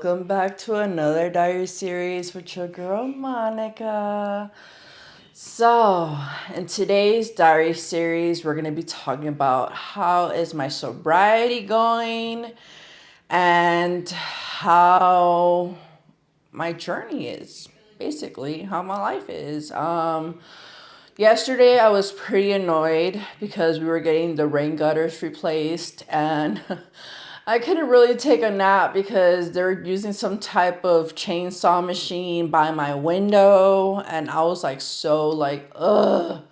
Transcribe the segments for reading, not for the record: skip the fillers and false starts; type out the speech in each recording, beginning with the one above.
welcome back to another diary series with your girl Monica. So, in today's diary series, we're going to be talking about how is my sobriety going and how my journey is, basically how my life is. Yesterday I was pretty annoyed because we were getting the rain gutters replaced and I couldn't really take a nap because they're using some type of chainsaw machine by my window and I was ugh.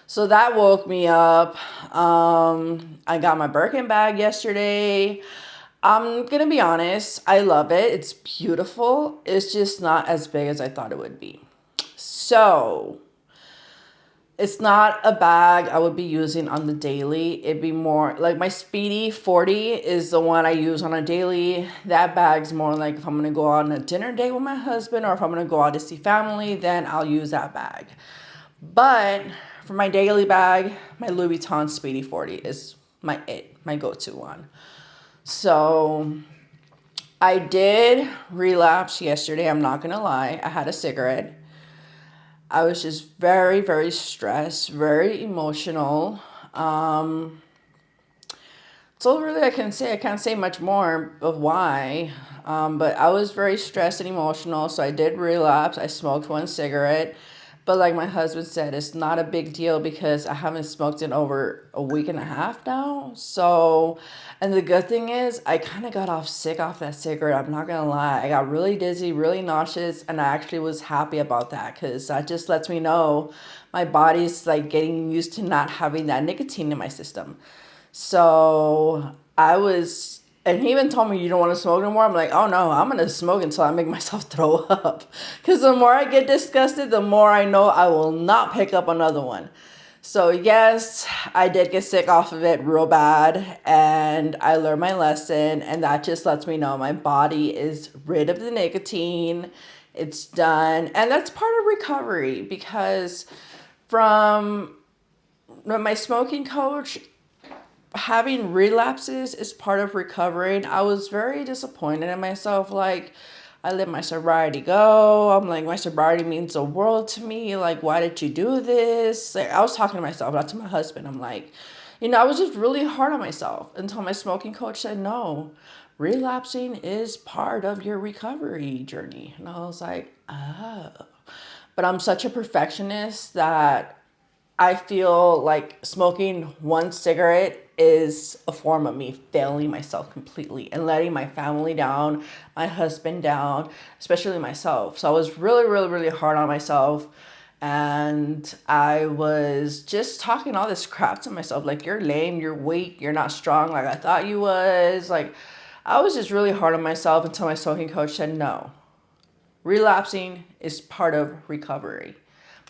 So that woke me up. I got my Birkin bag yesterday. I'm gonna be honest, I love it. It's beautiful. It's just not as big as I thought it would be. So it's not a bag I would be using on the daily. It'd be more like my Speedy 40 is the one I use on a daily. That bag's more like if I'm going to go out on a dinner date with my husband or if I'm going to go out to see family, then I'll use that bag. But for my daily bag, my Louis Vuitton Speedy 40 is my go-to one. So I did relapse yesterday. I'm not going to lie. I had a cigarette. I was just very, very stressed, very emotional. So really I can't say much more of why. But I was very stressed and emotional. So I did relapse. I smoked one cigarette. But like my husband said, it's not a big deal because I haven't smoked in over a week and a half now. So, and the good thing is I kind of got sick off that cigarette. I'm not going to lie. I got really dizzy, really nauseous. And I actually was happy about that because that just lets me know my body's like getting used to not having that nicotine in my system. So and he even told me you don't want to smoke no more. I'm like, oh no, I'm going to smoke until I make myself throw up. Because the more I get disgusted, the more I know I will not pick up another one. So yes, I did get sick off of it real bad. And I learned my lesson. And that just lets me know my body is rid of the nicotine. It's done. And that's part of recovery. Because from my smoking coach, having relapses is part of recovering. I was very disappointed in myself. Like, I let my sobriety go. I'm like, my sobriety means the world to me. Like, why did you do this? Like, I was talking to myself, not to my husband. I'm like, I was just really hard on myself until my smoking coach said, no, relapsing is part of your recovery journey. And I was like, oh. But I'm such a perfectionist that I feel like smoking one cigarette is a form of me failing myself completely and letting my family down, my husband down, especially myself. So I was really, really, really hard on myself. And I was just talking all this crap to myself. Like, you're lame, you're weak, you're not strong like I thought you was. Like, I was just really hard on myself until my smoking coach said, no, relapsing is part of recovery.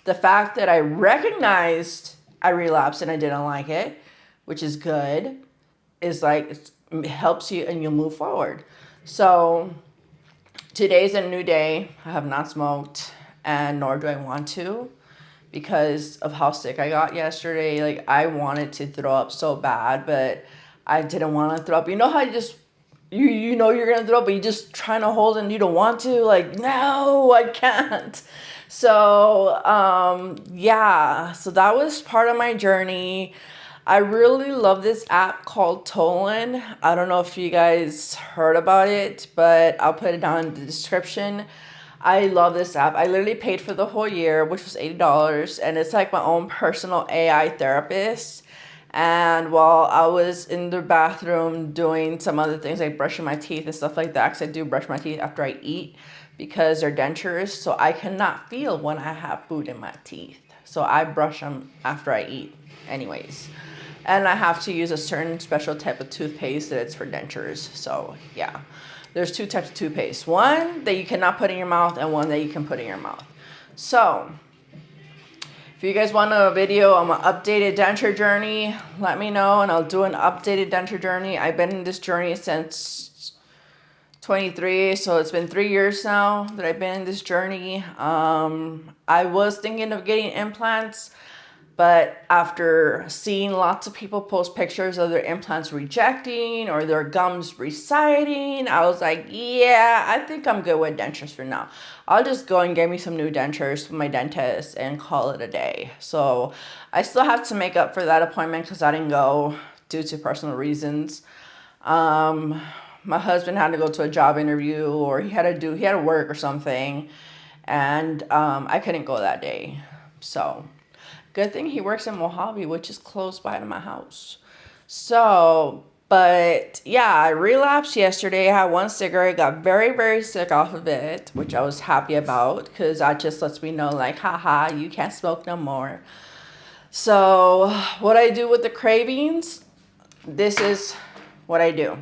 The fact that I recognized I relapsed and I didn't like it, which is good, is like it helps you and you move forward. So today's a new day. I have not smoked and nor do I want to because of how sick I got yesterday. Like, I wanted to throw up so bad, but I didn't want to throw up. You know how you just you know you're gonna throw up, but you're just trying to hold and you don't want to. Like, no, I can't. So yeah, so that was part of my journey. I really love this app called Tolan. I don't know if you guys heard about it, but I'll put it down in the description. I love this app. I literally paid for the whole year, which was $80, and it's like my own personal AI therapist. And while I was in the bathroom doing some other things like brushing my teeth and stuff like that, because I do brush my teeth after I eat because they're dentures, so I cannot feel when I have food in my teeth. So I brush them after I eat anyways. And I have to use a certain special type of toothpaste that it's for dentures. So yeah, there's two types of toothpaste. One that you cannot put in your mouth and one that you can put in your mouth. So if you guys want a video on my updated denture journey, let me know and I'll do an updated denture journey. I've been in this journey since 23, so it's been 3 years now that I've been in this journey. I was thinking of getting implants, But after seeing lots of people post pictures of their implants rejecting or their gums receding, I was like, yeah, I think I'm good with dentures for now. I'll just go and get me some new dentures from my dentist and call it a day. So I still have to make up for that appointment because I didn't go due to personal reasons. My husband had to go to a job interview, or he had to work or something, and I couldn't go that day. So good thing he works in Mojave, which is close by to my house. So, but yeah, I relapsed yesterday. I had one cigarette, got very, very sick off of it, which I was happy about because that just lets me know, like, haha, you can't smoke no more. So what I do with the cravings, this is what I do.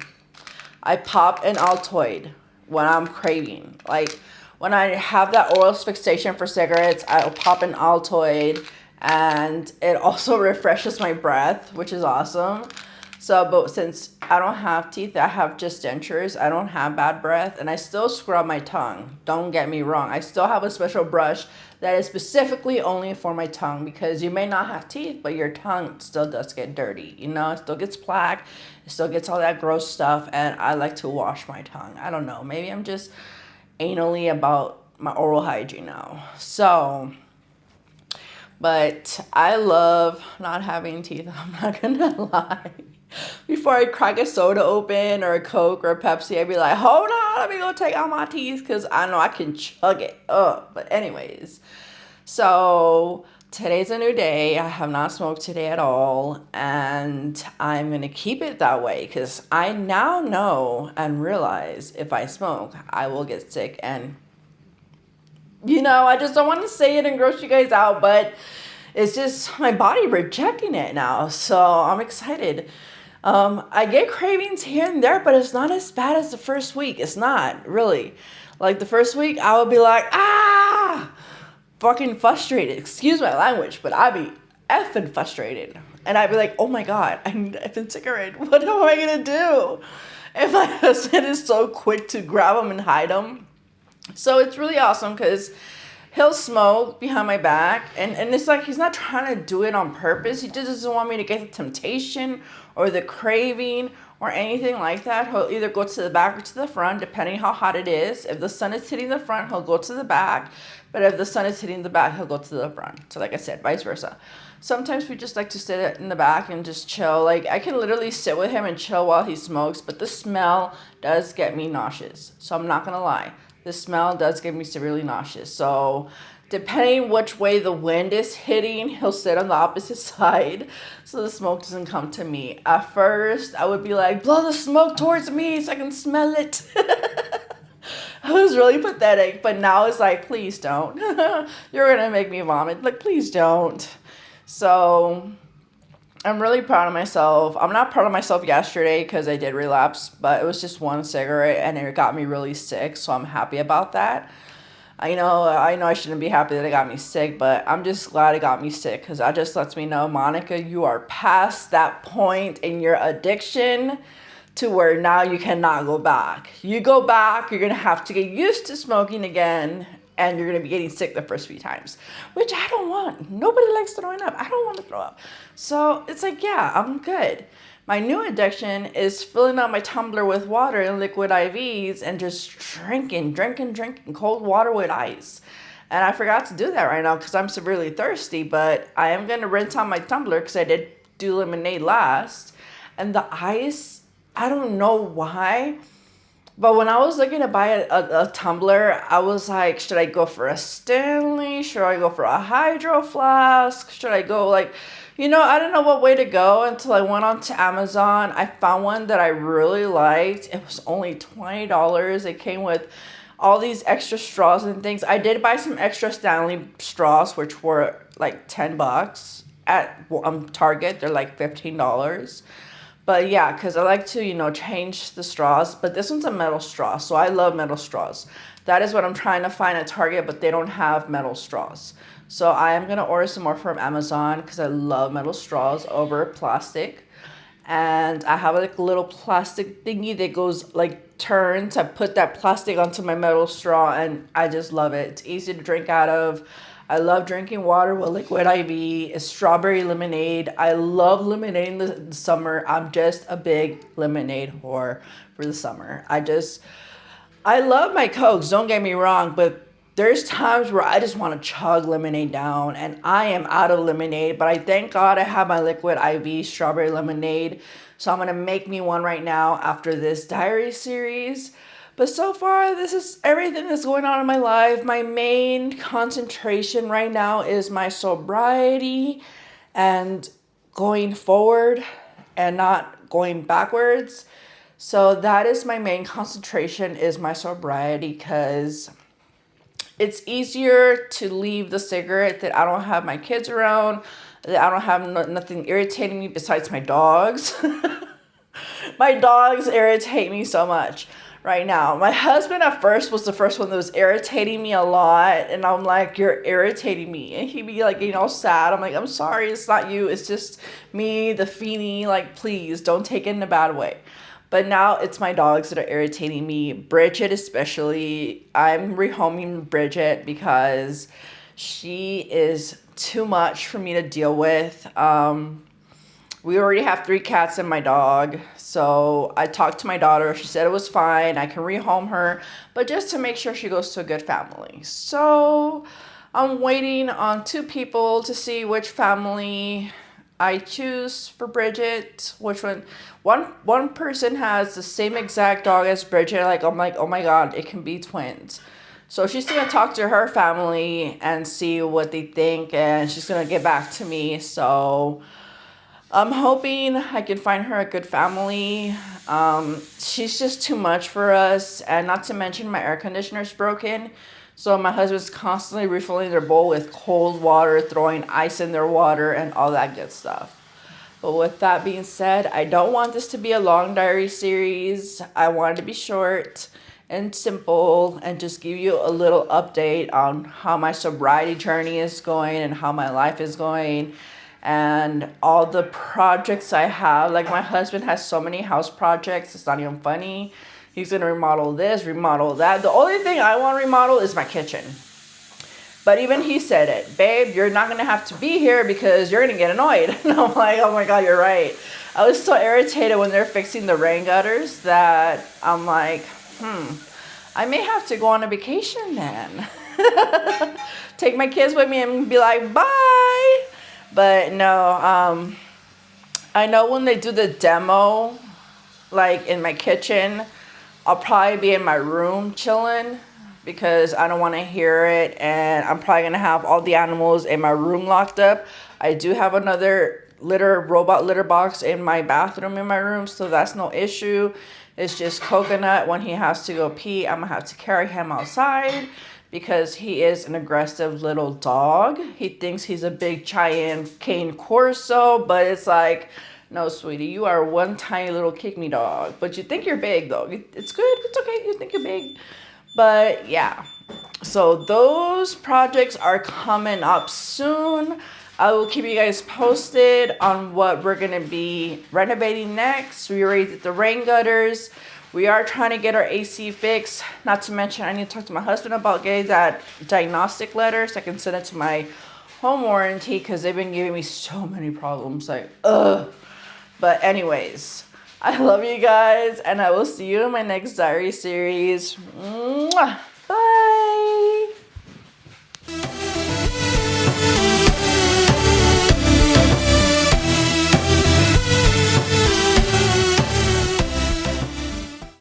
I pop an Altoid when I'm craving. Like when I have that oral fixation for cigarettes, I'll pop an Altoid, and it also refreshes my breath, which is awesome. So, but since I don't have teeth, I have just dentures, I don't have bad breath, and I still scrub my tongue. Don't get me wrong. I still have a special brush that is specifically only for my tongue, because you may not have teeth, but your tongue still does get dirty. You know, it still gets plaque, it still gets all that gross stuff, and I like to wash my tongue. I don't know. Maybe I'm just anally about my oral hygiene now. So, but I love not having teeth. I'm not gonna lie. Before I crack a soda open or a Coke or a Pepsi, I'd be like, hold on, let me go take out my teeth because I know I can chug it up. But anyways, so today's a new day. I have not smoked today at all, and I'm going to keep it that way because I now know and realize if I smoke, I will get sick. And, you know, I just don't want to say it and gross you guys out, but it's just my body rejecting it now. So I'm excited. I get cravings here and there, but it's not as bad as the first week. It's not really. Like the first week, I would be like, fucking frustrated. Excuse my language, but I'd be effing frustrated. And I'd be like, oh my God, I need an effing cigarette. What am I going to do? And my husband is so quick to grab them and hide them. So it's really awesome because he'll smoke behind my back, and it's like he's not trying to do it on purpose. He just doesn't want me to get the temptation or the craving or anything like that. He'll either go to the back or to the front, depending how hot it is. If the sun is hitting the front, he'll go to the back. But if the sun is hitting the back, he'll go to the front. So like I said, vice versa. Sometimes we just like to sit in the back and just chill. Like I can literally sit with him and chill while he smokes, but the smell does get me nauseous. So I'm not going to lie. The smell does get me severely nauseous. So depending which way the wind is hitting, he'll sit on the opposite side so the smoke doesn't come to me. At first, I would be like, blow the smoke towards me so I can smell it. It was really pathetic, but now it's like, please don't. You're going to make me vomit. Like, please don't. So I'm really proud of myself. I'm not proud of myself yesterday because I did relapse, but it was just one cigarette and it got me really sick. So I'm happy about that. I know I shouldn't be happy that it got me sick, but I'm just glad it got me sick because that just lets me know, Monica, you are past that point in your addiction to where now you cannot go back. You go back, you're going to have to get used to smoking again, and you're going to be getting sick the first few times, which I don't want. Nobody likes throwing up. I don't want to throw up. So it's like, yeah, I'm good. My new addiction is filling up my tumbler with water and liquid IVs and just drinking cold water with ice. And I forgot to do that right now because I'm severely thirsty, but I am going to rinse out my tumbler because I did do lemonade last. And the ice, I don't know why, but when I was looking to buy a tumbler, I was like, should I go for a Stanley? Should I go for a Hydro Flask? Should I go like... I didn't know what way to go until I went onto Amazon. I found one that I really liked. It was only $20. It came with all these extra straws and things. I did buy some extra Stanley straws, which were like $10 at Target. They're like $15. But yeah, because I like to, change the straws. But this one's a metal straw, so I love metal straws. That is what I'm trying to find at Target, but they don't have metal straws. So I am going to order some more from Amazon because I love metal straws over plastic. And I have like a little plastic thingy that goes like turns. I put that plastic onto my metal straw and I just love it. It's easy to drink out of. I love drinking water with liquid IV. It's strawberry lemonade. I love lemonade in the summer. I'm just a big lemonade whore for the summer. I love my Cokes, don't get me wrong, but there's times where I just want to chug lemonade down, and I am out of lemonade, but I thank God I have my liquid IV strawberry lemonade. So I'm going to make me one right now after this diary series. But so far, this is everything that's going on in my life. My main concentration right now is my sobriety and going forward and not going backwards. So that is my main concentration, is my sobriety, because it's easier to leave the cigarette that I don't have my kids around, that I don't have nothing irritating me besides my dogs. My dogs irritate me so much right now. My husband at first was the first one that was irritating me a lot, and I'm like, you're irritating me. And he'd be like, sad. I'm like, I'm sorry, it's not you, it's just me, the Feeny, like, please don't take it in a bad way. But now it's my dogs that are irritating me. Bridget especially. I'm rehoming Bridget because she is too much for me to deal with. We already have 3 cats and my dog. So I talked to my daughter. She said it was fine. I can rehome her. But just to make sure she goes to a good family. So I'm waiting on 2 people to see which family I choose for Bridget. Which one person has the same exact dog as Bridget. I'm like, oh my God, it can be twins. So she's going to talk to her family and see what they think, and she's going to get back to me. So I'm hoping I can find her a good family. She's just too much for us, and not to mention my air conditioner's broken. So my husband's constantly refilling their bowl with cold water, throwing ice in their water, and all that good stuff. But with that being said, I don't want this to be a long diary series. I want it to be short and simple and just give you a little update on how my sobriety journey is going and how my life is going and all the projects I have. Like, my husband has so many house projects, it's not even funny. He's going to remodel this, remodel that. The only thing I want to remodel is my kitchen. But even he said it, babe, you're not going to have to be here because you're going to get annoyed. And I'm like, oh my God, you're right. I was so irritated when they're fixing the rain gutters that I'm like, I may have to go on a vacation then. Take my kids with me and be like, bye. But no, I know when they do the demo, like in my kitchen, I'll probably be in my room chilling because I don't want to hear it, and I'm probably going to have all the animals in my room locked up. I do have another robot litter box in my bathroom in my room, so that's no issue. It's just Coconut, when he has to go pee, I'm going to have to carry him outside because he is an aggressive little dog. He thinks he's a big giant cane corso, but it's like, no, sweetie, you are one tiny little kick-me dog. But you think you're big, though. It's good. It's okay. You think you're big. But, yeah. So, those projects are coming up soon. I will keep you guys posted on what we're going to be renovating next. We already did the rain gutters. We are trying to get our AC fixed. Not to mention, I need to talk to my husband about getting that diagnostic letter so I can send it to my home warranty because they've been giving me so many problems. Like, ugh. But anyways, I love you guys, and I will see you in my next diary series. Mwah! Bye!